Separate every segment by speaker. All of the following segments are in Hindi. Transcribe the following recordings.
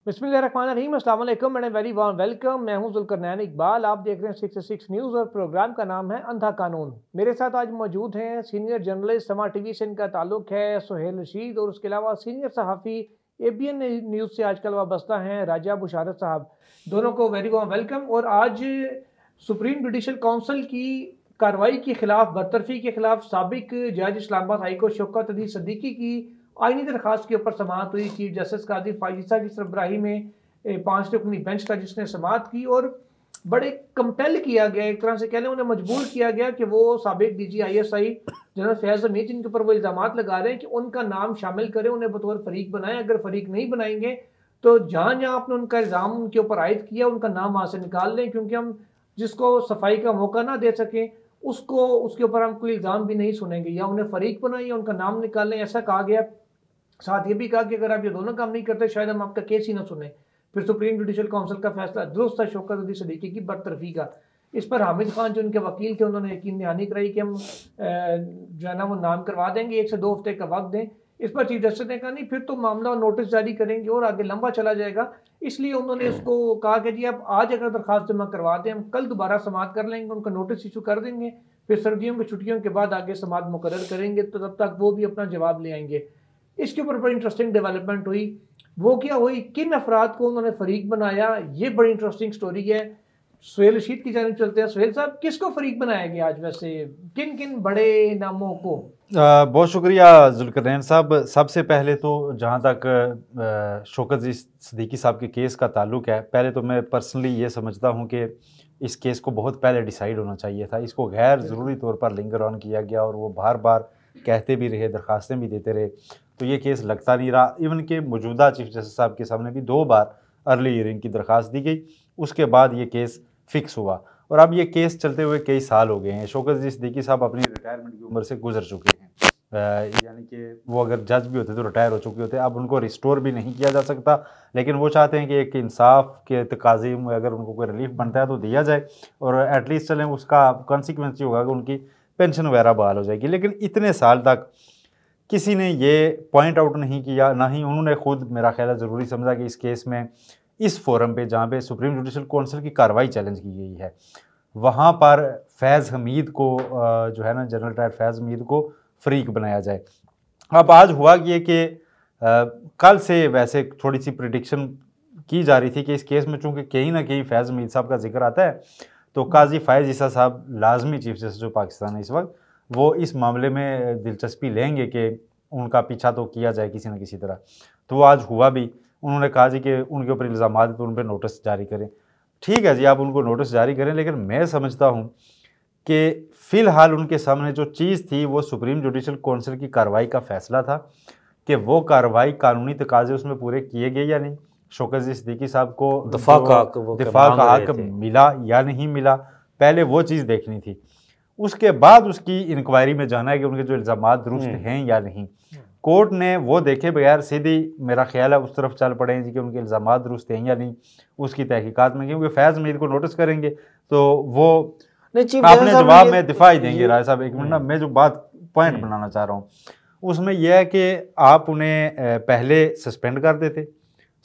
Speaker 1: बिस्मिल्लाहिर्रहमानिर्रहीम, अस्सलाम वालेकुम एंड वेरी वार्म वेलकम। मैं हूं जुल्करनैन इकबाल। आप देख रहे हैं 66 न्यूज़ और प्रोग्राम का नाम है अंधा कानून। मेरे साथ आज मौजूद हैं सीनियर जर्नलिस्ट, समा टीवी से इनका ताल्लुक है, सुहेल रशीद, और उसके अलावा सीनियर सहाफ़ी ABN न्यूज़ से आजकल वाबस्ता हैं, राजा बुशारत साहब। दोनों को वेरी वार्म वेलकम। और आज सुप्रीम जुडिशल काउंसिल की कार्रवाई के खिलाफ, बरतरफी के खिलाफ साबिक जज इस्लामाबाद हाई कोर्ट शौकत अली सिद्दीकी की आईनी दरखास्त के ऊपर समाअत हुई। चीफ जस्टिस काजी फायिज़ा की सरबराही में 5 रुकनी बेंच था जिसने समाअत की, और बड़े कंपेल किया गया, एक तरह से कह लें उन्हें मजबूर किया गया कि वो साबिक DG ISI जनरल फैज़ हमीद, जिनके ऊपर वो इल्ज़ाम लगा रहे हैं, कि उनका नाम शामिल करें, उन्हें बतौर फरीक बनाएं। अगर फरीक नहीं बनाएंगे तो जहाँ जहाँ आपने उनका इल्ज़ाम उनके ऊपर आयद किया उनका नाम वहाँ से निकाल लें, क्योंकि हम जिसको सफाई का मौका ना दे सकें उसको उसके ऊपर हम कोई इल्ज़ाम भी नहीं सुनेंगे, या उन्हें फरीक बनाएं या उनका नाम निकालें, ऐसा कहा गया। साथ ये भी कहा कि अगर आप ये दोनों काम नहीं करते शायद हम आपका केस ही ना सुने। फिर सुप्रीम जुडिशल काउंसिल का फैसला दुरुस्त था शौकत अली सिद्दीकी की बरतरफी का। इस पर हामिद खान जो उनके वकील थे उन्होंने यकीन दहानी कराई कि हम जो है ना वो नाम करवा देंगे, 1 से 2 हफ्ते का वक्त दें। इस पर चीफ जस्टिस ने कहा नहीं, फिर तो मामला नोटिस जारी करेंगे और आगे लंबा चला जाएगा। इसलिए उन्होंने उसको कहा कि जी आप आज अगर दरखास्त जमा करवा दें, हम कल दोबारा समाअत कर लेंगे, उनका नोटिस इशू कर देंगे, फिर सर्दियों की छुट्टियों के बाद आगे समाअत मुकर्रर करेंगे, तो तब तक वो भी अपना जवाब ले आएंगे। इसके ऊपर बड़ी इंटरेस्टिंग डेवलपमेंट हुई। वो क्या हुई, किन अफराद को उन्होंने फरीक बनाया, ये बड़ी इंटरेस्टिंग स्टोरी है। सुहेल रशीद की जानिब चलते हैं। सुहेल साहब, किसको फरीक बनाया गया आज, वैसे किन किन बड़े नामों को?
Speaker 2: बहुत शुक्रिया जुल्करनैन साहब। सबसे पहले तो जहाँ तक शौकत अली सिद्दीकी साहब के केस का ताल्लुक है, पहले तो मैं पर्सनली ये समझता हूँ कि इस केस को बहुत पहले डिसाइड होना चाहिए था। इसको गैर ज़रूरी तौर पर लिंगर ऑन किया गया और वो बार बार कहते भी रहे, दरखास्तें भी देते रहे, तो ये केस लगता नहीं रहा। इवन के मौजूदा चीफ जस्टिस साहब के सामने भी 2 बार अर्ली हियरिंग की दरखास्त दी गई, उसके बाद ये केस फिक्स हुआ और अब ये केस चलते हुए कई साल हो गए हैं। शौकत अली सिद्दीकी साहब अपनी रिटायरमेंट की उम्र से गुजर चुके हैं, यानी कि वो अगर जज भी होते तो रिटायर हो चुके होते। अब उनको रिस्टोर भी नहीं किया जा सकता, लेकिन वो चाहते हैं कि एक इंसाफ के तकाज़े में अगर उनको कोई रिलीफ बनता है तो दिया जाए, और एटलीस्ट चलें उसका कॉन्सिक्वेंस ये होगा कि उनकी पेंशन वगैरह बहाल हो जाएगी। लेकिन इतने साल तक किसी ने ये पॉइंट आउट नहीं किया, ना ही उन्होंने खुद मेरा ख्याल है ज़रूरी समझा कि इस केस में, इस फोरम पे जहाँ पे सुप्रीम जुडिशल काउंसिल की कार्रवाई चैलेंज की गई है, वहाँ पर फैज़ हमीद को जो है ना, जनरल टायर फैज़ हमीद को फरीक बनाया जाए। अब आज हुआ ये कि कल से वैसे थोड़ी सी प्रिडिक्शन की जा रही थी कि इस केस में चूँकि कहीं ना कहीं फैज़ हमीद साहब का जिक्र आता है, तो काजी फायिज़ साहब लाजमी चीफ जस्टिस जो पाकिस्तान है इस वक्त, वो इस मामले में दिलचस्पी लेंगे कि उनका पीछा तो किया जाए किसी न किसी तरह। तो वो आज हुआ भी। उन्होंने कहा जी कि उनके ऊपर इल्ज़ाम है तो उन पर नोटिस जारी करें। ठीक है जी, आप उनको नोटिस जारी करें, लेकिन मैं समझता हूँ कि फ़िलहाल उनके सामने जो चीज़ थी वो सुप्रीम जुडिशल काउंसिल की कार्रवाई का फ़ैसला था कि वो कार्रवाई कानूनी तकाज़े उसमें पूरे किए गए या नहीं, शौकत अली सिद्दीकी साहब को दिफा का हक मिला या नहीं मिला, पहले वो चीज़ देखनी थी। उसके बाद उसकी इंक्वायरी में जाना है कि उनके जो इल्ज़ामात दुरुस्त हैं या नहीं। कोर्ट ने वो देखे बगैर सीधी, मेरा ख्याल है, उस तरफ चल पड़े जी कि उनके इल्ज़ामात दुरुस्त हैं या नहीं उसकी तहकीकात में, क्योंकि फैज़ हमीद को नोटिस करेंगे तो वो आपने जवाब में दिफा ही देंगे। राय साहब, एक मिनट ना, मैं जो बात पॉइंट बनाना चाह रहा हूँ उसमें यह है कि आप उन्हें पहले सस्पेंड कर देते,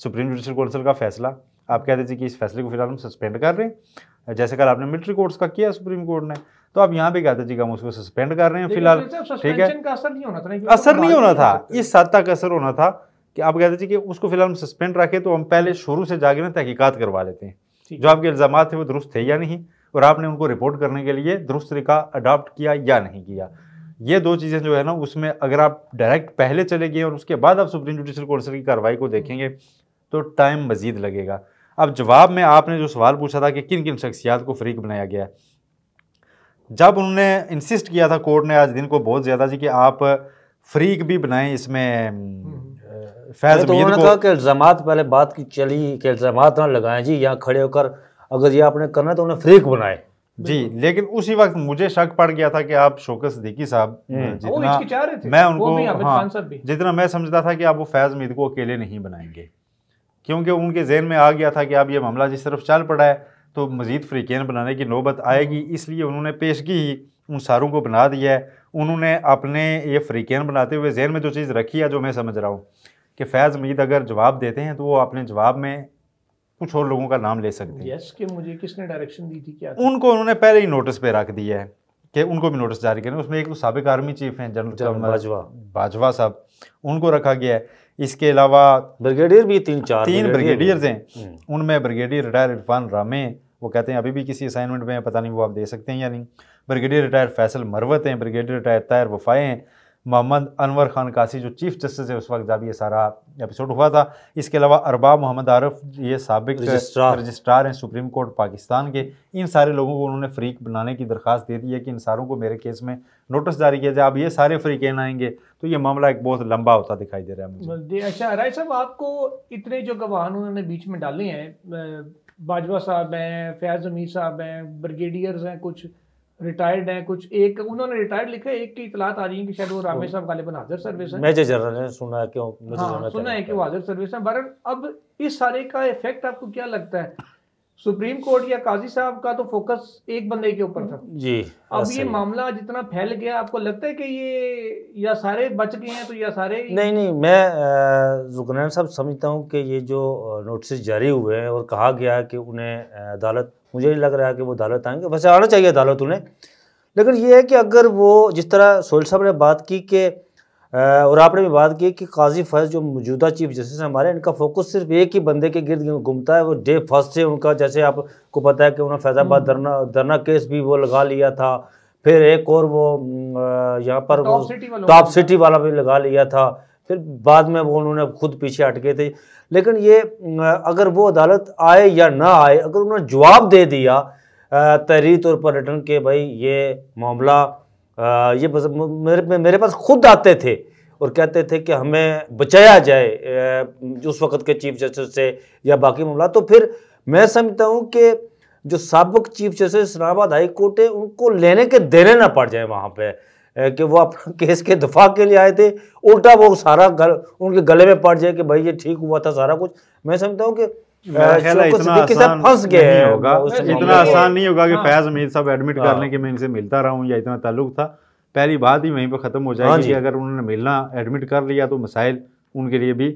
Speaker 2: सुप्रीम जुडिशल काउंसिल का फैसला, आप कहते थे कि इस फैसले को फिलहाल हम सस्पेंड कर रहे हैं, जैसे कल आपने मिलिट्री कोर्ट्स का किया सुप्रीम कोर्ट ने, तो आप यहाँ पे कहते जी कि हम उसको सस्पेंड कर रहे हैं फिलहाल। ठीक है,
Speaker 1: असर नहीं
Speaker 2: होना था, इस हद तक असर होना था कि आप कहते थे कि उसको फिलहाल हम सस्पेंड रखें, तो हम पहले शुरू से जाके ना तहकीकात करवा लेते हैं जो आपके इल्ज़ाम थे वो दुरुस्त थे या नहीं, और आपने उनको रिपोर्ट करने के लिए दुरुस्त तरीका अडॉप्ट किया या नहीं किया। ये 2 चीज़ें जो है ना, उसमें अगर आप डायरेक्ट पहले चले गए और उसके बाद आप सुप्रीम जुडिशल काउंसिल की कार्रवाई को देखेंगे तो टाइम मजीद लगेगा। अब जवाब में आपने जो सवाल पूछा था कि किन किन शख्सियात को फरीक बनाया गया, जब उन्होंने इंसिस्ट किया था कोर्ट ने आज दिन को बहुत ज़्यादा जी कि आप फरीक भी बनाएं इसमें फैज़
Speaker 3: तो उन्होंने कहा कि इल्ज़ामात, पहले बात की चली कि इल्ज़ामात ना लगाएं जी, यहाँ खड़े होकर अगर ये आपने करना है तो उन्हें फरीक बनाए
Speaker 2: जी। लेकिन उसी वक्त मुझे शक पड़ गया था कि आप शौकत सिद्दीकी साहब, जितना मैं उनको, हाँ, जितना मैं समझता था कि आप वो फैज़ हमीद को अकेले नहीं बनाएंगे, क्योंकि उनके जहन में आ गया था कि अब ये मामला जिस तरफ चल पड़ा है तो मज़ीद फ्रीकेन बनाने की नौबत आएगी, इसलिए उन्होंने पेशगी ही उन सारों को बना दिया है। उन्होंने अपने ये फ्रीकेन बनाते हुए जहन में जो चीज़ रखी है, जो मैं समझ रहा हूँ कि फैज़ हमीद अगर जवाब देते हैं तो वो अपने जवाब में कुछ और लोगों का नाम ले सकते हैं।
Speaker 1: यस, कि मुझे किसने डायरेक्शन दी थी, क्या
Speaker 2: उनको उन्होंने पहले ही नोटिस पे रख दिया है कि उनको भी नोटिस जारी करें। उसमें एक तो साबिक आर्मी चीफ हैं जनरल बाजवा साहब, उनको रखा गया है। इसके अलावा
Speaker 3: ब्रिगेडियर भी तीन
Speaker 2: ब्रिगेडियर्स हैं, उनमें ब्रिगेडियर रिटायर इरफान रामे, वो कहते हैं अभी भी किसी असाइनमेंट में है, पता नहीं वो आप दे सकते हैं या नहीं। ब्रिगेडियर रिटायर फैसल मरवत हैं, ब्रिगेडियर रिटायर ताहिर वफाए हैं, मोहम्मद अनवर खान कासी जो चीफ जस्टिस है उस वक्त जब ये सारा एपिसोड हुआ था। इसके अलावा अरबाब मोहम्मद आरिफ, ये साबिक रजिस्ट्रार हैं सुप्रीम कोर्ट पाकिस्तान के। इन सारे लोगों को उन्होंने फ्रीक बनाने की दरख्वास्त दे दी है कि इन सारों को मेरे केस में नोटिस जारी किया जाए। अब ये सारे फ्रीकेन आएंगे तो ये मामला एक बहुत लंबा होता दिखाई दे रहा है मुझे।
Speaker 1: अच्छा राय साहब, आपको इतने जो गवाह उन्होंने बीच में डाले हैं, बाजवा साहब हैं, फैज़ हमीद साहब हैं, ब्रिगेडियर्स हैं, कुछ रिटायर्ड हैं, कुछ एक उन्होंने रिटायर्ड लिखा है, एक की इतलात आ रही है कि शायद वो रामे साहब गालिबन हाजिर सर्विस है,
Speaker 3: मेजर जनरल है, सुना है क्यों
Speaker 1: सुना है कि वो हाजिर सर्विस है। बहरहाल अब इस सारे का इफेक्ट आपको क्या लगता है? सुप्रीम कोर्ट या काजी साहब का तो फोकस एक बंदे के ऊपर था
Speaker 3: जी,
Speaker 1: अब ये मामला जितना फैल गया, आपको लगता है कि ये या सारे बच गए हैं तो या सारे?
Speaker 3: नहीं, मैं ज़ुल्करनैन साहब समझता हूँ कि ये जो नोटिस जारी हुए हैं और कहा गया है कि उन्हें अदालत, मुझे नहीं लग रहा है कि वो अदालत आएंगे, वैसे आना चाहिए अदालत उन्हें, लेकिन ये है कि अगर वो जिस तरह सोहेल साहब ने बात की कि और आपने भी बात की कि काजी फैज़ जो मौजूदा चीफ जस्टिस हमारे, इनका फोकस सिर्फ एक ही बंदे के गिर्द घूमता है। वो डे फर्स्ट से उनका, जैसे आपको पता है कि उन्होंने फैज़ाबाद धरना केस भी वो लगा लिया था, फिर एक और वो यहाँ पर टॉप सिटी वाला भी लगा लिया था, फिर बाद में वो उन्होंने खुद पीछे हट गए थे। लेकिन ये अगर वो अदालत आए या ना आए, अगर उन्होंने जवाब दे दिया तहरीरी तौर पर रिटर्न के भाई ये मामला, ये मेरे पास खुद आते थे और कहते थे कि हमें बचाया जाए उस वक्त के चीफ जस्टिस से या बाकी मामला, तो फिर मैं समझता हूँ कि जो साबिक chief justice Islamabad high court है उनको लेने के देने ना पड़ जाए वहाँ पे, कि वो अपना केस के दफा के लिए आए थे, उल्टा वो सारा उनके गले में पड़ जाए कि भाई ये ठीक हुआ था सारा कुछ। मैं समझता हूँ कि
Speaker 2: इतना आसान नहीं होगा कि फैज़ हमीद साहब एडमिट करने के मैं इनसे मिलता रहा हूँ या इतना ताल्लुक था, पहली बात ही वहीं पर ख़त्म हो जाएगी कि अगर उन्होंने मिलना एडमिट कर लिया तो मसाइल उनके लिए भी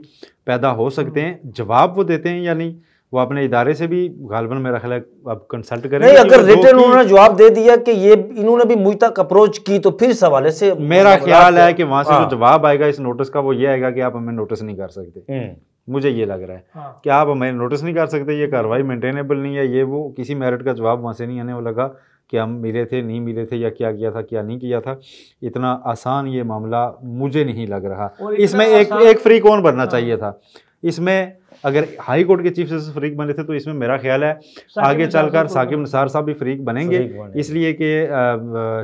Speaker 2: पैदा हो सकते हैं। जवाब वो देते हैं या नहीं, वो अपने इदारे से भी गालबन मेरा ख्याल है अब कंसल्ट करें।
Speaker 3: नहीं, अगर रिटर्न उन्होंने जवाब दे दिया कि ये इन्होंने भी मुझ तक अप्रोच की तो फिर इस हवाले से
Speaker 2: मेरा ख्याल है कि वहाँ से जो जवाब आएगा इस नोटिस का वो ये आएगा कि आप हमें नोटिस नहीं कर सकते। मुझे ये लग रहा है कि आप हमें नोटिस नहीं कर सकते, ये कार्रवाई मेंटेनेबल नहीं है, ये वो किसी मेरिट का जवाब वहाँ से नहीं आने वाला लगा कि हम मिले थे नहीं मिले थे या क्या किया था क्या नहीं किया था। इतना आसान ये मामला मुझे नहीं लग रहा। इसमें एक फ्री कौन बनना चाहिए था। इसमें अगर हाई कोर्ट के चीफ जस्टिस फ्रीक बने थे तो इसमें मेरा ख्याल है आगे चलकर साकिब निसार साहब भी फ्रीक बनेंगे, इसलिए कि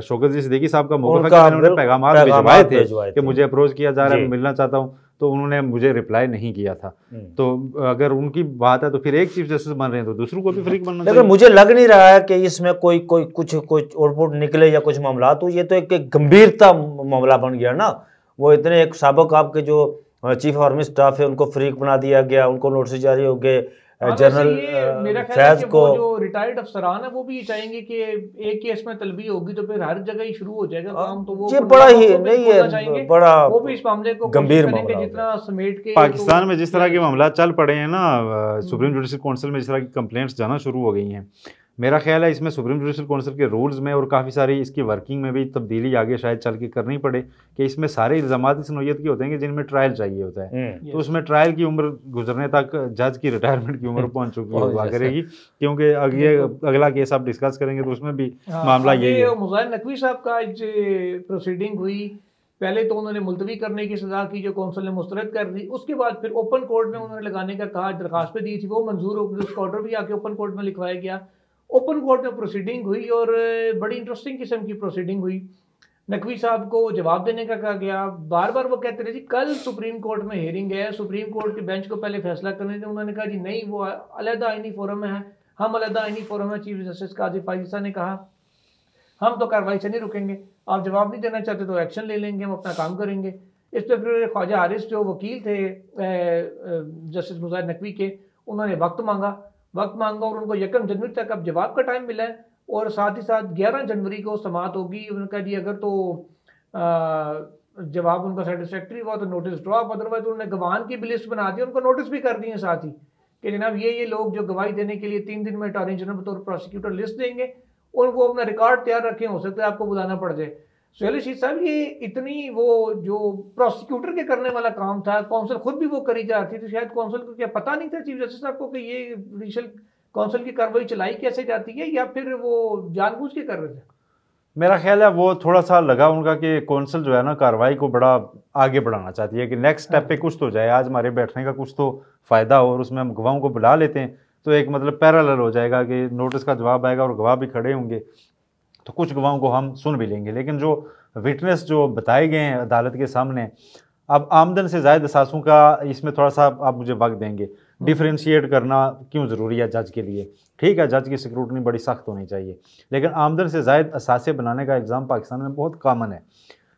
Speaker 2: शौकत जी सिद्दीकी साहब का मौक़िफ़ है कि उन्होंने पैगाम भिजवाए थे कि मुझे अप्रोच किया जा रहा है, मिलना चाहता हूँ, तो उन्होंने मुझे रिप्लाई नहीं किया था। तो अगर उनकी बात है तो फिर एक चीफ जस्टिस बन रहे हैं तो दूसरों को भी फ्रीक बनना चाहिए।
Speaker 3: लेकिन मुझे लग नहीं रहा है कि इसमें कोई कुछ आउटपुट निकले या कुछ मामला, तो ये तो एक गंभीरता मामला बन गया ना। वो इतने एक साबिक आपके जो चीफ आर्मी स्टाफ है उनको फ्रीक बना दिया गया, उनको नोटिस जारी हो गए। जनरल फैज को
Speaker 1: जो रिटायर्ड अफसरान है वो भी चाहेंगे कि एक केस में तलबी होगी तो फिर हर जगह ही शुरू हो जाएगा काम, तो वो
Speaker 3: ये बड़ा ही नहीं है, बड़ा
Speaker 1: वो भी इस मामले को
Speaker 3: गंभीर मामला
Speaker 1: जितना समेट के
Speaker 2: पाकिस्तान में जिस तरह के मामला चल पड़े हैं ना, सुप्रीम जुडिशल काउंसिल में जिस तरह की कंप्लेंट्स जाना शुरू हो गई हैं, मेरा ख्याल है इसमें सुप्रीम जुडिशल काउंसिल के रूल्स में और काफ़ी सारी इसकी वर्किंग में भी तब्दीली आगे शायद चल के करनी पड़े कि इसमें सारे इल्ज़ामात इस नौयत के होते हैं कि जिनमें ट्रायल चाहिए होता है, तो उसमें ट्रायल की उम्र गुजरने तक जज की रिटायरमेंट की उम्र पहुंच चुकी हुआ करेगी, क्योंकि अगला केस आप डिस्कस करेंगे तो उसमें भी मामला यही है।
Speaker 1: मुज़ाहिर नकवी साहब का प्रोसीडिंग हुई, पहले तो उन्होंने मुलतवी करने की सजा की जो कौंसिल ने मुस्तरद कर दी, उसके बाद फिर ओपन कोर्ट में उन्होंने लगाने का कहा, दरखास्त पे दी थी, वो मंजूर हो गई, उसका ऑर्डर भी आके ओपन कोर्ट में लिखवाया गया, ओपन कोर्ट में प्रोसीडिंग हुई और बड़ी इंटरेस्टिंग किस्म की प्रोसीडिंग हुई। नकवी साहब को जवाब देने का कहा गया, बार बार वो कहते रहे जी कल सुप्रीम कोर्ट में हियरिंग है, सुप्रीम कोर्ट के बेंच को पहले फैसला करने दें। उन्होंने कहा जी नहीं, वो अलहदा आईनी फोरम में है, हम अलहदा आईनी फोरम में। चीफ जस्टिस काजी फाइज़ा ने कहा हम तो कार्रवाई से नहीं रुकेंगे, आप जवाब नहीं देना चाहते तो एक्शन ले लेंगे, हम अपना काम करेंगे। इस पर फिर ख्वाजा हारिस जो वकील थे जस्टिस मुज़ाहिर नकवी के, उन्होंने वक्त मांगा और उनको 1 जनवरी तक अब जवाब का टाइम मिला है और साथ ही साथ 11 जनवरी को समाअत होगी। उन्होंने कहा जी अगर तो जवाब उनका सेटिस्फैक्ट्री हुआ तो नोटिस ड्रॉप, अदरवाइज उन्होंने गवाह की भी लिस्ट बना दी, उनको नोटिस भी कर दिए साथ ही कि जनाब ये लोग जो गवाही देने के लिए 3 दिन में अटॉर्नी जनरल बतौर प्रोसिक्यूटर लिस्ट देंगे और वो अपना रिकॉर्ड तैयार रखें, हो सकता है आपको बुलाना पड़ जाए। सुहेल रशीद साहब, ये इतनी वो जो प्रोसिक्यूटर के करने वाला काम था, कौंसल खुद भी वो करी जा रही थी, तो शायद कौंसल को क्या पता नहीं था चीफ जस्टिस साहब को कि ये जुडिशल कौंसल की कार्रवाई चलाई कैसे जाती है, या फिर वो जानबूझ के कर रहे थे?
Speaker 2: मेरा ख्याल है वो थोड़ा सा लगा उनका कि कौंसल जो है ना कार्रवाई को बड़ा आगे बढ़ाना चाहती है कि नेक्स्ट स्टेप पे कुछ तो जाए, आज हमारे बैठने का कुछ तो फ़ायदा हो और उसमें हम गवाहों को बुला लेते हैं तो एक मतलब पैरेलल हो जाएगा कि नोटिस का जवाब आएगा और गवाह भी खड़े होंगे तो कुछ गवाहों को हम सुन भी लेंगे। लेकिन जो विटनेस जो बताए गए हैं अदालत के सामने, अब आमदन से ज़ायद असासों का इसमें थोड़ा सा आप मुझे वक्त देंगे, डिफ्रेंशिएट करना क्यों ज़रूरी है जज के लिए। ठीक है, जज की स्क्रूटनी बड़ी सख्त होनी चाहिए, लेकिन आमदन से ज़ायद असासे बनाने का इल्ज़ाम पाकिस्तान में बहुत कॉमन है।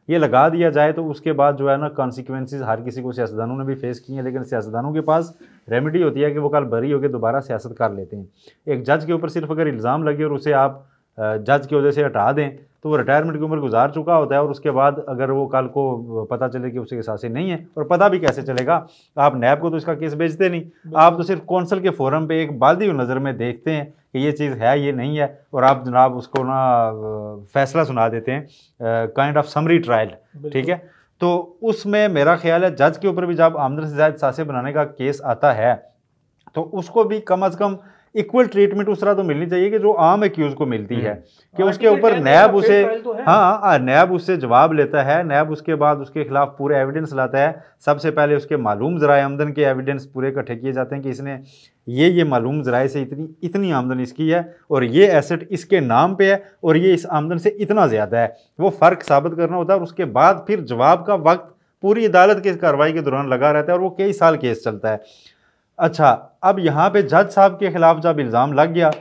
Speaker 2: ये लगा दिया जाए तो उसके बाद जो है ना कॉन्सिक्वेंसेस हर किसी को, सियासतदानों ने भी फेस किए हैं, लेकिन सियासतदानों के पास रेमेडी होती है कि वो कल बरी होकर दोबारा सियासत कर लेते हैं। एक जज के ऊपर सिर्फ अगर इल्ज़ाम लगे और उसे आप जज की वजह से हटा दें तो वो रिटायरमेंट की उम्र गुजार चुका होता है और उसके बाद अगर वो कल को पता चले कि उसके साथी नहीं है, और पता भी कैसे चलेगा, आप नैब को तो इसका केस भेजते नहीं, आप तो सिर्फ कौंसल के फोरम पे एक बाल्दी नज़र में देखते हैं कि ये चीज़ है ये नहीं है, और आप जनाब उसको ना फैसला सुना देते हैं, काइंड ऑफ समरी ट्रायल। ठीक है, तो उसमें मेरा ख्याल है जज के ऊपर भी जब आमदन से ज़ायद सासे बनाने का केस आता है तो उसको भी कम अज़ कम इक्वल ट्रीटमेंट उस तरह तो मिलनी चाहिए कि जो आम एक्यूज को मिलती है, कि उसके ऊपर नैब उसे नैब उससे जवाब लेता है, नैब उसके बाद उसके खिलाफ पूरे एविडेंस लाता है। सबसे पहले उसके मालूम ज़राए आमदन के एविडेंस पूरे इकट्ठे किए जाते हैं कि इसने ये मालूम ज़राए से इतनी आमदन इसकी है और ये एसेट इसके नाम पे है और ये इस आमदन से इतना ज़्यादा है, वो फ़र्क साबित करना होता है। और उसके बाद फिर जवाब का वक्त पूरी अदालत की कार्रवाई के दौरान लगा रहता है और वो कई साल केस चलता है। अच्छा, अब यहाँ पे जज साहब के खिलाफ जब इल्ज़ाम लग गया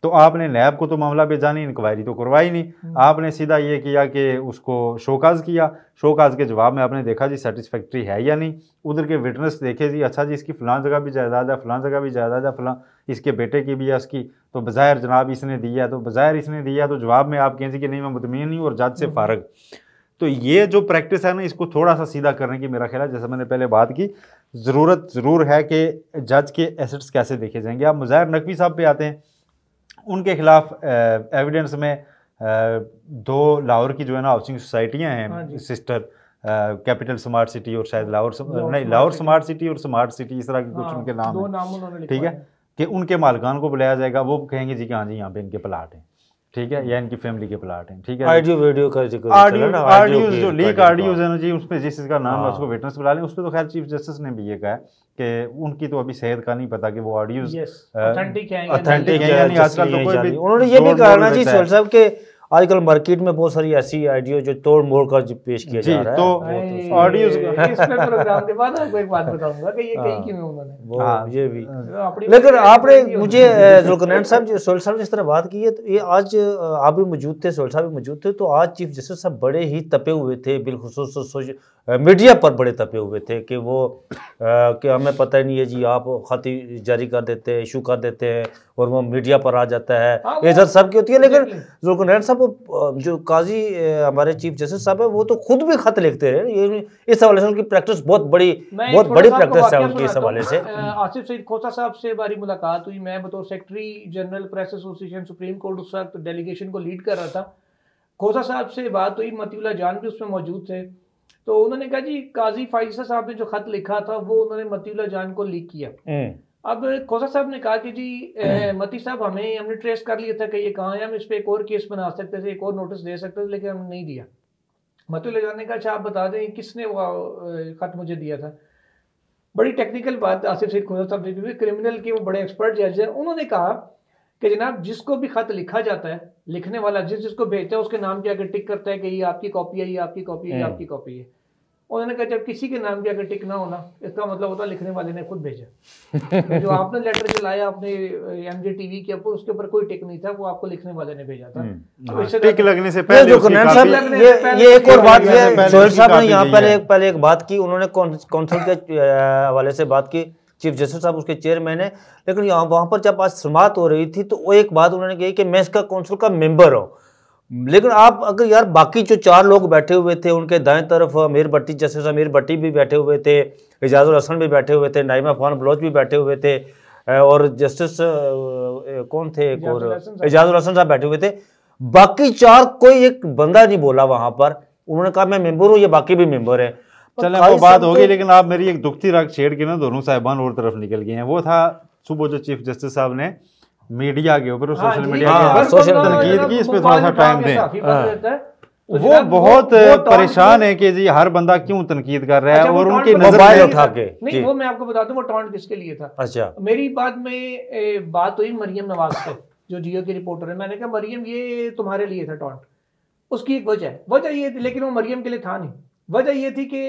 Speaker 2: तो आपने नैब को तो मामला भेजा नहीं, इंक्वायरी तो करवाई नहीं, आपने सीधा ये किया कि उसको शोकाज किया। शोकाज के जवाब में आपने देखा जी सेटिस्फैक्ट्री है या नहीं, उधर के विटनेस देखे जी, अच्छा जी इसकी फ़लाँ जगह भी जायदाद है, फ़लाँ जगह भी जायदाद है, फ़लाँ इसके बेटे की भी है उसकी, तो बज़ाहिर जनाब इसने दिया, तो बज़ाहिर इसने दिया, तो जवाब में आप कहें जी कि नहीं मैं मुतमईन नहीं और जज से फ़ारग। तो ये जो प्रैक्टिस है ना, इसको थोड़ा सा सीधा करने की मेरा ख्याल है, जैसे मैंने पहले बात की, ज़रूरत ज़रूर है कि जज के एसेट्स कैसे देखे जाएंगे। आप मुज़ाहिर नकवी साहब पे आते हैं, उनके खिलाफ एविडेंस में 2 लाहौर की जो है ना हाउसिंग सोसाइटियाँ हैं, सिस्टर कैपिटल स्मार्ट सिटी और शायद लाहौर स्मार्ट सिटी और स्मार्ट सिटी, इस तरह के कुछ उनके नाम हैं। ठीक है, कि उनके मालिकान को बुलाया जाएगा, वो कहेंगे जी कि हाँ जी यहाँ पे इनके प्लाट हैं, ठीक है, या इनकी फैमिली के प्लाट हैं। ठीक है,
Speaker 3: वीडियो का जिक्र,
Speaker 2: ऑडियोज जो लीक ऑडियोज है ना जी, उस पर जिस चीज़ का नाम है उसको विटनेस बुला लें। उस पर तो खैर चीफ जस्टिस ने भी ये कहा कि उनकी तो अभी सेहत का नहीं पता कि वो ऑडियोज
Speaker 1: ऑथेंटिक है
Speaker 2: या नहीं। आजकल तो कोई भी,
Speaker 3: उन्होंने ये भी कहा ना जी सोहेल साहब के आजकल मार्केट में बहुत सारी ऐसी ऑडियो जो तोड़ मोड़ कर पेश किया जा रहा है।
Speaker 2: तो ऑडियोज
Speaker 1: इसमें प्रोग्राम के बाद आपको एक बात बताऊंगा कि ये कहीं क्यों उन्होंने
Speaker 3: ये भी, लेकिन आपने मुझे जुल्करनैन साहब जो सोहेल साहब ने इस तरह बात की है, तो ये आज आप भी मौजूद थे, सोहेल साहब भी मौजूद थे, तो आज चीफ जस्टिस साहब बड़े ही तपे हुए थे, बिलखुसूस मीडिया पर बड़े तपे हुए थे कि वो कि हमें पता ही नहीं है जी, आप खत जारी कर देते हैं, इशू कर देते हैं और वो मीडिया पर आ जाता है, इज्जत सबकी होती है। लेकिन जुल्करनैन साहब जो काजी हमारे चीफ जस्टिस साहब है वो तो खुद भी खत लिखते रहे, ये इस हवाले से उनकी प्रैक्टिस बहुत बड़ी प्रैक्टिस है उनकी इस हवाले से।
Speaker 1: आसिफ सईद खोसा साहब से बारी मुलाकात हुई, मैं बतौर secretary general press association supreme court उस वक्त डेलीगेशन को लीड कर रहा था। खोसा साहब से बात हुई, मतीउल्लाह जान भी उसमें मौजूद थे, तो उन्होंने कहा जी काजी फाइजा साहब ने जो खत लिखा था वो उन्होंने मतीउल्लाह जान को लीक किया। अब खोसा साहब ने कहा कि जी मती साहब हमने ट्रेस कर लिया था कि ये कहाँ है, हम इस पर एक और केस बना सकते थे, एक और नोटिस दे सकते थे, लेकिन हमने नहीं दिया। मतीउल्लाह जान ने कहा अच्छा आप बता दें किसने वो खत मुझे दिया था। बड़ी टेक्निकल बात आसिफ सईद खोसा साहब ने, क्योंकि क्रिमिनल के वो बड़े एक्सपर्ट जज हैं, उन्होंने कहा कि जनाब जिसको भी खत लिखा जाता है, लिखने वाला जिसको भेजता है उसके नाम के आगे टिक करता है कि ये आपकी कॉपी है, ये आपकी कॉपी है, ये आपकी कॉपी है। उन्होंने कहा जब किसी के नाम के आगे टिक ना होना, इसका मतलब होता लिखने वाले ने खुद भेजा। जो आपने लेटर चलाया अपने एमजे टीवी के ऊपर, उसके ऊपर कोई टिक नहीं था, वो आपको लिखने वाले ने भेजा था।
Speaker 2: टिक लगने से पहले
Speaker 3: ये एक और बात है, सोहेल साहब ने यहाँ पहले एक बात की, उन्होंने कौंसिल के हवाले से बात की, चीफ जस्टिस साहब उसके चेयरमैन है, लेकिन यहाँ वहाँ पर जब आज समाअत हो रही थी तो वो एक बात उन्होंने कही कि मैं इसका कौंसिल का मेंबर हूँ। लेकिन आप अगर यार बाकी जो 4 लोग बैठे हुए थे, उनके दाएं तरफ अमीर भट्टी, जस्टिस अमीर भट्टी भी बैठे हुए थे, एजाजुल हसन भी बैठे हुए थे, नाइमा खान बलोच भी बैठे हुए थे, और जस्टिस कौन थे एक और एजाजुल हसन साहब बैठे हुए थे। बाकी 4 कोई एक बंदा नहीं बोला वहां पर। उन्होंने कहा मैं मेंबर हूँ, ये बाकी भी मेंबर है।
Speaker 2: चलें वो बात होगी, लेकिन आप मेरी एक दुखती राग छेड़ के ना दोनों साहिबान और तरफ निकल गए हैं। वो था सुबह जो चीफ जस्टिस साहब ने मीडिया के ऊपर, सोशल मीडिया के ऊपर
Speaker 3: सोशल
Speaker 2: तनकीद की, इस पे थोड़ा सा टाइम दें। वो बहुत परेशान है कि जी हर बंदा क्यों तनकीद कर रहा है, और उनकी
Speaker 3: मोबाइल उठा के।
Speaker 1: नहीं, वो मैं आपको बताता हूँ वो टॉन्ट किसके लिए था।
Speaker 3: अच्छा,
Speaker 1: मेरी बात में बात हुई मरियम नवाज से, जो जियो की रिपोर्टर है। मैंने कहा मरियम ये तुम्हारे लिए था टॉन्ट। उसकी एक वजह ये थी, लेकिन वो मरियम के लिए था नहीं। वजह ये थी कि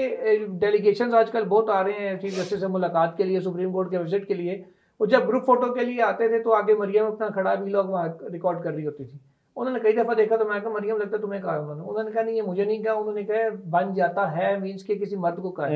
Speaker 1: डेलीगेशंस आजकल बहुत आ रहे हैं चीफ जस्टिस से मुलाकात के लिए, सुप्रीम कोर्ट के विजिट के लिए। वो जब ग्रुप फोटो के लिए आते थे तो आगे मरियम अपना खड़ा भी लोग वहाँ रिकॉर्ड कर रही होती थी। उन्होंने कई दफ़ा देखा तो मैं कहा मरियम लगता है तुम्हें कहा उन्होंने कहा नहीं ये मुझे नहीं कहा, उन्होंने कहा बन जाता है मीन्स के किसी मर्द को कहा।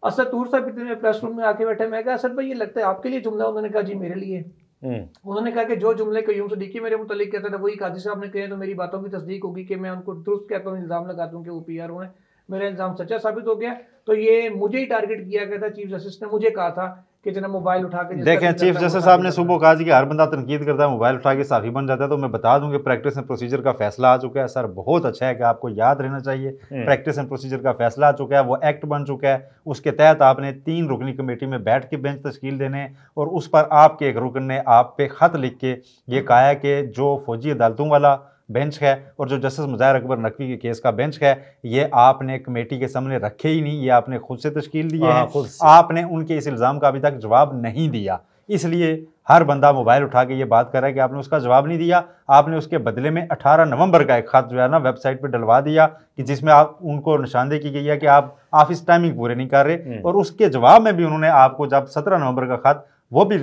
Speaker 1: असद तूर साहब इतने प्रेस रूम में आके बैठे, मैं कहा असद भाई ये लगता है आपके लिए जुमला? उन्होंने कहा जी मेरे लिए। उन्होंने कहा कि जो जुमले कयूम सदीकी मेरे मुतालिक कहता था वही काजी साहब ने कहे, तो मेरी बातों की तस्दीक होगी कि मैं उनको दुरुस्त कहता हूँ, इल्ज़ाम लगाता हूँ कि वो PR हुए, मेरा इल्ज़ाम सच्चा साबित हो गया। तो ये मुझे ही टारगेट किया गया था। चीफ जस्टिस ने मुझे कहा था कि जना मोबाइल उठा के
Speaker 2: देखें, चीफ जस्टिस साहब ने सुबह कहा कि हर बंदा तनकीद करता है मोबाइल उठा के साफी बन जाता है। तो मैं बता दूं कि प्रैक्टिस एंड प्रोसीजर का फैसला आ चुका है। सर बहुत अच्छा है कि आपको याद रहना चाहिए, प्रैक्टिस एंड प्रोसीजर का फैसला आ चुका है, वो एक्ट बन चुका है। उसके तहत आपने 3 रुकनी कमेटी में बैठ के बेंच तश्कील देने, और उस पर आपके एक रुकन ने आप पे खत लिख के ये कहा है कि जो फौजी अदालतों वाला बेंच है और जो जस्टिस मुज़ाहिर अकबर नकवी के केस का बेंच है, ये आपने कमेटी के सामने रखे ही नहीं, ये आपने खुद से तश्कील दिए हैं। आपने उनके इस इल्ज़ाम का अभी तक जवाब नहीं दिया, इसलिए हर बंदा मोबाइल उठा के ये बात कर रहा है कि आपने उसका जवाब नहीं दिया। आपने उसके बदले में 18 नवंबर का एक खत जो है ना वेबसाइट पर डलवा दिया कि जिसमें आप उनको निशानदेही की गई है कि आप ऑफिस टाइमिंग पूरे नहीं कर रहे, और उसके जवाब में भी उन्होंने आपको जब 17 नवंबर का खत वो भी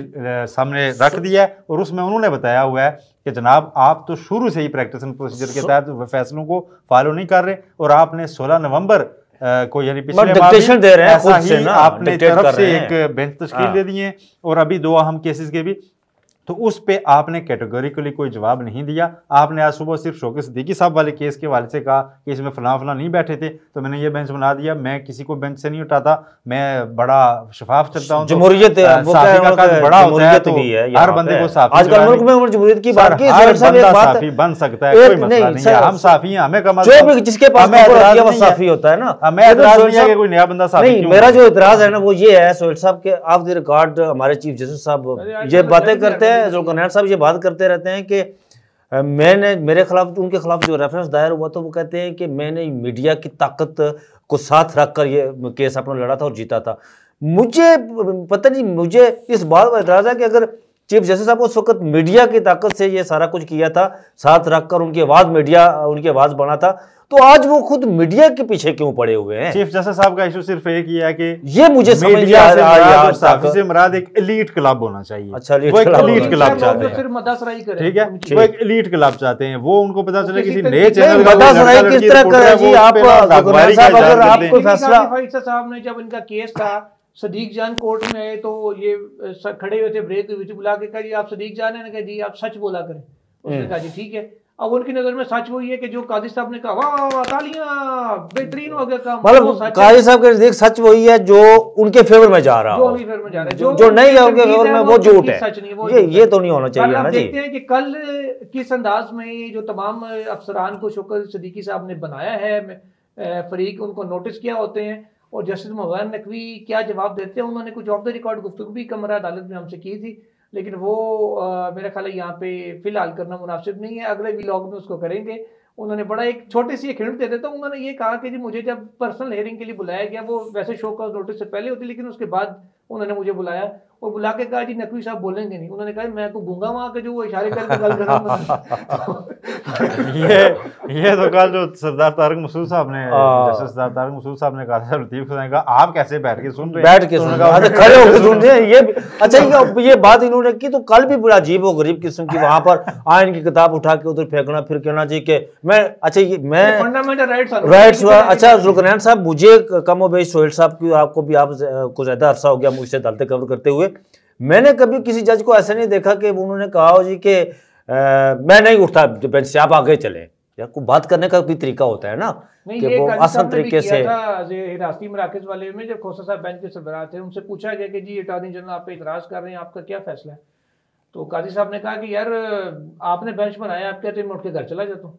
Speaker 2: सामने रख दिया है, और उसमें उन्होंने बताया हुआ है कि जनाब आप तो शुरू से ही प्रैक्टिस एंड प्रोसीजर के तहत फैसलों को फॉलो नहीं कर रहे, और आपने 16 नवंबर को यानी पिछले माह
Speaker 3: दे रहे हैं
Speaker 2: ऐसा ही आपने तरफ से एक बेंच तश्कील दे दिए, और अभी 2 अहम केसेस के भी, तो उस पे आपने कैटेगोरिकली कोई जवाब नहीं दिया। आपने आज सुबह सिर्फ शौकत सिद्दीकी साहब वाले केस के हवाले से कहा कि इसमें फलां नहीं बैठे थे, तो मैंने ये बेंच बना दिया। मैं किसी को बेंच से नहीं उठाता, मैं बड़ा शफाफ चलता हूँ।
Speaker 3: जमहूरियत
Speaker 2: बड़ा होता है, तो हर बंदे को साफी
Speaker 3: आजकल मुल्क में जमहूरियत की बात
Speaker 2: साफी बन सकता है, कोई मसला नहीं है। हम साफी हैं, हमें कम
Speaker 3: जो भी जिसके पास साफी होता है ना,
Speaker 2: हमें एतराज नहीं है कि कोई नया बंदा साफी।
Speaker 3: मेरा जो एतराज है ना वो ये है सोहेल साहब के ऑफ द रिकॉर्ड हमारे चीफ जस्टिस साहब ये बातें करते हैं, जुल्करनैन साहब ये बात करते रहते हैं कि मैंने मेरे खिलाफ उनके खिलाफ जो रेफरेंस दायर हुआ तो वो कहते हैं कि मैंने मीडिया की ताकत को साथ रखकर ये केस अपना लड़ा था और जीता था। मुझे पता नहीं, मुझे इस बात पर एतराज है कि अगर चीफ जस्टिस साहब उस वक्त मीडिया की ताकत से ये सारा कुछ किया था, साथ रखकर उनकी आवाज़ मीडिया उनकी आवाज़ बना था, तो आज वो खुद मीडिया के पीछे क्यों पड़े हुए हैं?
Speaker 2: चीफ जस्टिस साहब का इशू सिर्फ एक ही है कि
Speaker 3: ये मुझे समझ नहीं आ रहा है,
Speaker 2: साफी से मुराद एक एलीट क्लब होना चाहिए।
Speaker 3: अच्छा,
Speaker 2: वो एक एलीट क्लब चाहते हैं, ठीक है, वो एक एलीट क्लब चाहते हैं। वो उनको पता चले किसी नए चैनल का
Speaker 3: किस तरह करें जी आप, अगर आपको फैसला
Speaker 1: साहब ने जब इनका केस था सदीक जान कोर्ट में आए तो ये खड़े हुए थे, ब्रेक के बीच बुला के कहा जी आप सदीक जान है, कहा जी आप सच बोला करें। उसने कहा जी ठीक है। अब उनकी नजर में सच वही है कि जो काजी साहब ने कहा वाह तालियां बेहतरीन हो गया काम,
Speaker 3: मतलब काजी साहब के नजदीक सच वही है जो उनके फेवर में जा रहा है, जो नहीं है उनके फेवर में वो झूठ है। ये तो नहीं होना चाहिए ना जी।
Speaker 1: देखते हैं कि कल किस अंदाज में जो तमाम अफसरान को शौकत सिद्दीकी साहब ने बनाया है, फरीक उनको नोटिस किया होते हैं, और जस्टिस मुज़ाहिर नकवी क्या जवाब देते हैं। उन्होंने कुछ ऑफ द रिकॉर्ड गुफ्तगू भी कमरा अदालत में हमसे की थी, लेकिन वो मेरा ख्याल है यहाँ पे फिलहाल करना मुनासिब नहीं है, अगले व्लॉग में उसको करेंगे। उन्होंने बड़ा एक छोटी सी एक हिंट दे देता हूँ, उन्होंने ये कहा कि जी मुझे जब पर्सनल हियरिंग के लिए बुलाया गया, वो वैसे शो का नोटिस से पहले होती, लेकिन उसके बाद उन्होंने मुझे बुलाया और बुला के कहा जी नकवी साहब बोलेंगे नहीं। उन्होंने कहा मैं को गूंगा वहाँ के जो वो इशारे करके गल करूँगा।
Speaker 2: ये तो कल जो सरदार तारक मसूद साहब ने, सरदार तारक मसूद साहब ने कहा था लतीफ हुसैन का, आप कैसे बैठ के सुन रहे हैं,
Speaker 3: बैठ के खड़े होकर सुन रहे हैं ये। अच्छा ये बात इन्होंने की तो कल भी बड़ा अजीब और गरीब किस्म की वहां पर आयन की किताब उठा के उधर फेंकना, फिर कहना जी के मैं अच्छा ये मैं
Speaker 1: फंडामेंटल
Speaker 3: राइट्स हुआ। अच्छा जुल्करनैन साहब, मुझे कम और बेश सोहेल साहब की आपको भी आप कुछ ज्यादा अरसा हो गया मुझसे अदालतें कवर करते हुए, मैंने कभी किसी जज को ऐसा नहीं देखा कि उन्होंने कहा हो जी कि मैं नहीं उठता बेंच से, आप आगे चले। यार कोई बात करने का भी तरीका होता है ना,
Speaker 1: नहीं,
Speaker 3: कि
Speaker 1: ये
Speaker 3: वो
Speaker 1: काजी
Speaker 3: आसान
Speaker 1: साहब ने भी
Speaker 3: तरीके
Speaker 1: किया
Speaker 3: से।
Speaker 1: था हिरासती मराकज वाले में, जब खोसा साहब बेंच के सरबराह थे, उनसे पूछा गया कि जी अटॉर्नी जनरल आप पे इतराज कर रहे हैं, आपका क्या फैसला है? तो काजी साहब ने कहा कि यार आपने बेंच बनाया, आप कहते हैं मैं उठ के घर चला जाता हूँ,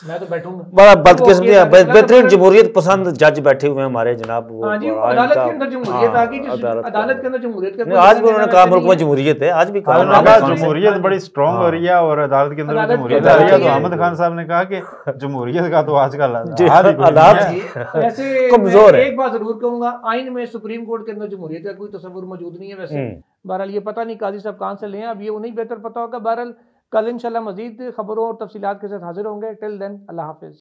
Speaker 1: मैं तो बैठूंगा।
Speaker 3: बड़ा
Speaker 1: तो वो
Speaker 3: बदकिस्मती
Speaker 1: केस
Speaker 3: है,
Speaker 1: आगे चला,
Speaker 3: बेहतरीन
Speaker 1: तो
Speaker 3: जमहूरियत पसंद जज बैठे हुए हैं हमारे जनाब, वो
Speaker 1: हाँ जी,
Speaker 3: बड़ा
Speaker 1: अदालत
Speaker 3: इनका-
Speaker 1: के अंदर जमहूरियत आ गई, जिस
Speaker 3: अदालत
Speaker 1: अदालत के अंदर जमहूरियत का
Speaker 3: नहीं,
Speaker 1: कोई
Speaker 3: आज
Speaker 1: लेना
Speaker 3: भी उन्होंने
Speaker 1: देना
Speaker 3: कहा
Speaker 1: वैसे
Speaker 3: मुल्क
Speaker 1: नहीं
Speaker 3: में
Speaker 1: है।
Speaker 3: जमहूरियत है, आज भी
Speaker 1: हाँ,
Speaker 3: कहा
Speaker 2: उन्होंने
Speaker 1: अदालत
Speaker 2: कहा
Speaker 1: में-
Speaker 2: जमहूरियत
Speaker 1: हाँ
Speaker 2: बड़ी
Speaker 1: जी।
Speaker 2: स्ट्रांग हो रही है और अदालत के अंदर भी
Speaker 1: अदालत के
Speaker 2: जमहूरियत
Speaker 1: अंदर
Speaker 2: आ रही है।
Speaker 1: आ
Speaker 2: तो
Speaker 1: रही है।
Speaker 2: अहमद खान साहब ने कहा कि जमहूरियत का तो आजकल
Speaker 3: जी,
Speaker 2: हाल ही कोई
Speaker 3: हालात
Speaker 2: नहीं है।
Speaker 1: वैसे
Speaker 3: कमजोर
Speaker 1: मैं
Speaker 3: है।
Speaker 1: एक बात जरूर कहूंगा, आइन में सुप्रीम कोर्ट के अंदर जमहूरियत का कोई तस्वुर मौजूद नहीं है वैसे। बहरहाल ये पता नहीं काजी साहब कहाँ से लें, अब ये उन्हें बेहतर पता होगा। बहरहाल कल इंशाल्लाह मजीद खबरों और तफसीलात के साथ हाजिर होंगे। टिल देन अल्लाह हाफिज।